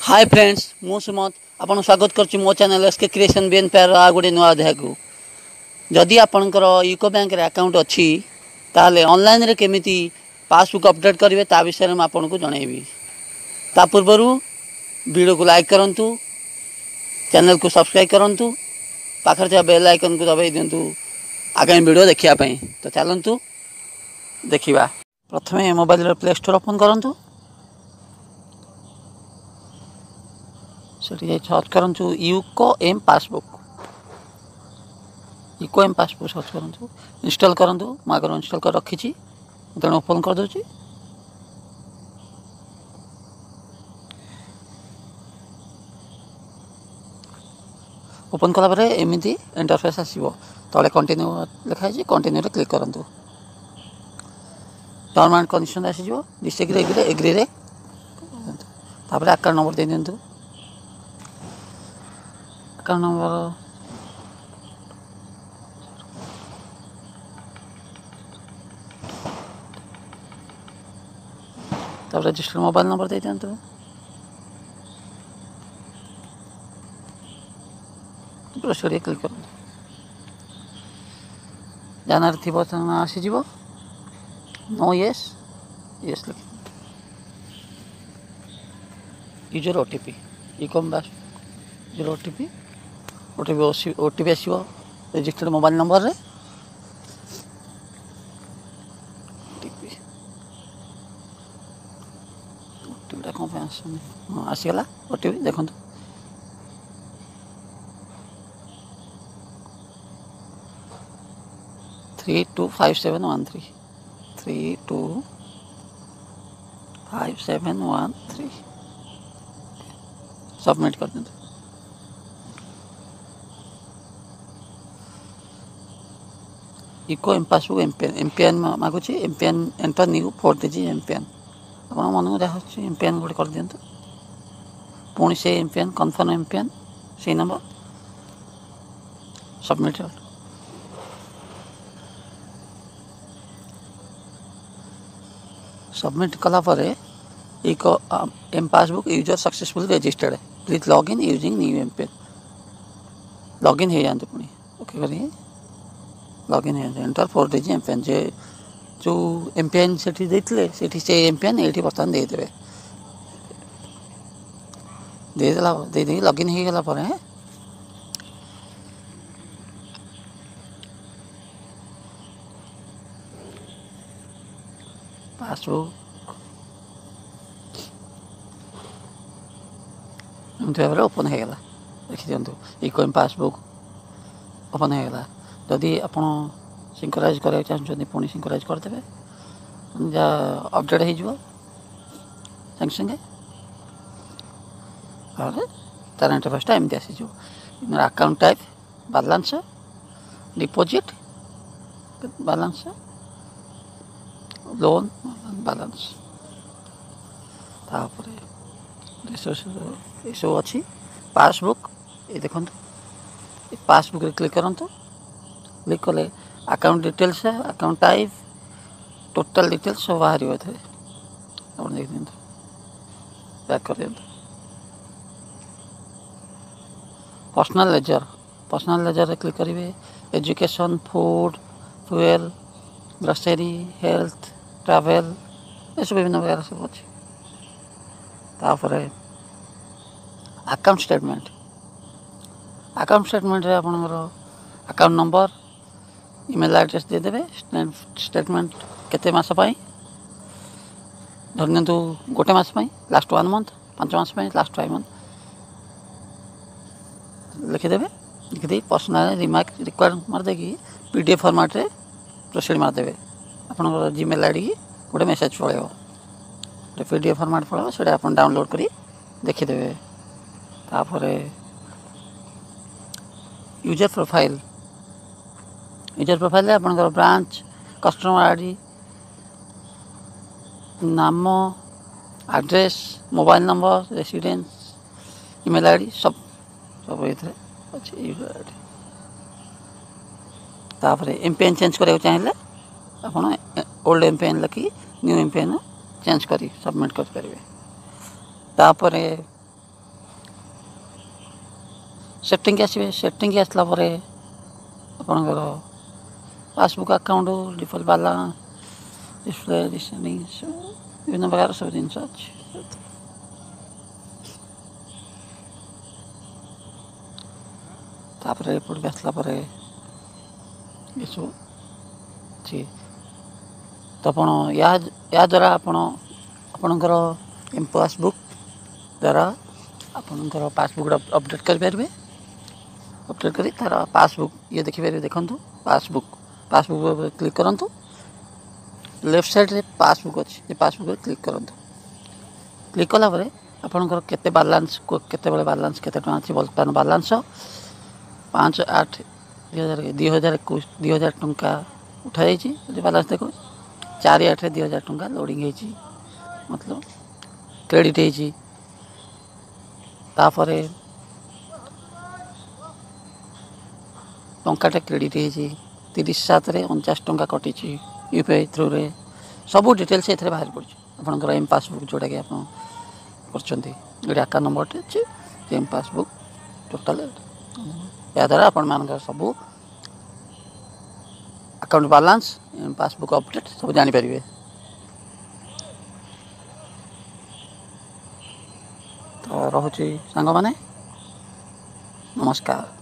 Hi friends मु सुमत आपन स्वागत करछि मो चैनल एसके क्रिएशन बीएन पेयर आ गुडी नुआ अध्याय को जदि आपनकर यूको बैंक रे अकाउंट अछि ताले ऑनलाइन रे केमिति पासबुक अपडेट करिवे ता विषय में आपन को जणैबी। ता पूर्वरु वीडियो को लाइक करंतु, चैनल को सब्सक्राइब करंतु, पाखर जे बेल आइकन को दबाई दियंतु आगामी वीडियो देखिया पई। तो चलंतु देखिबा। प्रथमे मोबाइल रे प्ले स्टोर ओपन करंतु, से सर्च करूँ UCO m passbook. UCO m passbook search करूँ, इंस्टॉल करूँ। आगर इंस्टॉल कर रखी तेणु ओपन कर दूँ। ओपन कला एमती इंटरफेस आसो तले कंटिन्यू लिखाई कंटिन्यू रे क्लिक करूँ। टर्म एंड कंडीशन आसीजो डिस्ट्रिक्ट एग्री रे तापर अकाउंट नंबर दे दिंतु। अकाउंट नंबर तब रजिस्टर मोबाइल नंबर दे दिंतु। प्रोसीड क्लिक कर जानवर थी आसीज नो यस यस लिख यूजर ओटीपी इकम बास यूजर ओटीपी ओटीपी आसो रजिस्टर्ड मोबाइल नंबर रे ओटीपीटा कौन हाँ आसीगला ओटीपी देखो 325713 325713 सबमिट कर दें। इको एम पासबुक एमपीएन मागुची MPIN enter new 4 digit MPIN आप मन को जहाँ एमपीएन गोटे कर दिंतु। पुणी से एमपीएन कन्फर्म एमपीएन से नंबर सबमिट। सबमिट कला परे इको M passbook user successfully registered please log in using new MPIN log in हो जाते पुणी ओके करिए log in enter 4 digit MPIN जे जो एमपीएन से से एमपीएन ये बर्तमान देदेवे दे लॉग इन हो गला पासबुक एमती भाव ओपन होगा देखी दिंतु। इको एम पासबुक ओपन होगा जदि आप सिंक्रोनाइज करा चाहते पुणी सिंक्रोनाइज करदे जहाँ अपडेट हो संगे संगे तार इंटरफेसटा एमती आसीज। Account type balance deposit balance loan balance तापर सब अच्छी पासबुक ये देखो पासबुक रे क्लिक करूँ। क्लिक कले account details account type total details सब बाहर आप देख दिखाँ बैक कर दिखाँ। पर्सनल लेजर रे क्लिक करेंगे education food fuel grocery health travel ये सब विभिन्न प्रकार सब अच्छे। तापर अकाउंट स्टेटमेंट रे आपनकर अकाउंट नंबर ईमेल एड्रेस दे देबे स्टेटमेंट केते मास पाई धरनियंतु गोटे मास पाई लास्ट 1 मंथ 5 मास पाई लास्ट 5 मंथ लिखिदेवे लिखिदे पर्सनल रिमार्क रिक्वायर्ड मारदे कि पीडीएफ फॉर्मेट रे प्रोसीड मारदेवे आपनकर जीमेल आईडी की गोटे मेसेज पड़ेगा गोटे पीडीएफ फॉर्मेट पड़ेगा से आप डाउनलोड करी देखिदेवे। तापर यूजर प्रोफाइल आपनकर ब्रांच कस्टमर आईडी नाम address mobile number residence email ID सब ये अच्छे यूजर आईडी। तापर एमपीएन चेंज करा चाहिए आप ओल्ड एमपीएन लिखी न्यू एमपीएन चेंज करी सबमिट कर पारे। तापर सेटिंग आसवे सेटिंग आसला आपणकर passbook account default balance display descending विभिन्न प्रकार सब जिन अच्छी तापर एपट के आसला ये सब अच्छी तो या द्वारा आपणकर एम पासबुक द्वारा आपणकर पासबुक अपडेट करेंगे अपडेट कर तार पासबुक ये देखिपारे देखूँ पासबुक पासबुक क्लिक करूँ लेफ्ट साइड रे पासबुक अच्छी पासबुक क्लिक करूँ क्लिक कलापर आपणकर केते बालांस केते बालांस केते टଙ୍କା अच्छी वर्तमान बालांस 5/8/2021 टଙ୍କା उठा जाइए बालांस देखो 4/8/2000 टଙ୍କା लोडिंग है मतलब क्रेडिट है टंकाटे क्रेडिट है 30/7/49 टଙ୍କା कटी यूपीआई थ्रू रे सब डिटेल्स ये बाहर पड़े आपंकर एम पासबुक जोटा कि आप कर आकाउंट नंबर अच्छे एम पासबुक टोटाल या द्वारा आपण मान सब अकाउंट बालांस पासबुक अपडेट सब जानीपर तो रोचे सांग माने नमस्कार।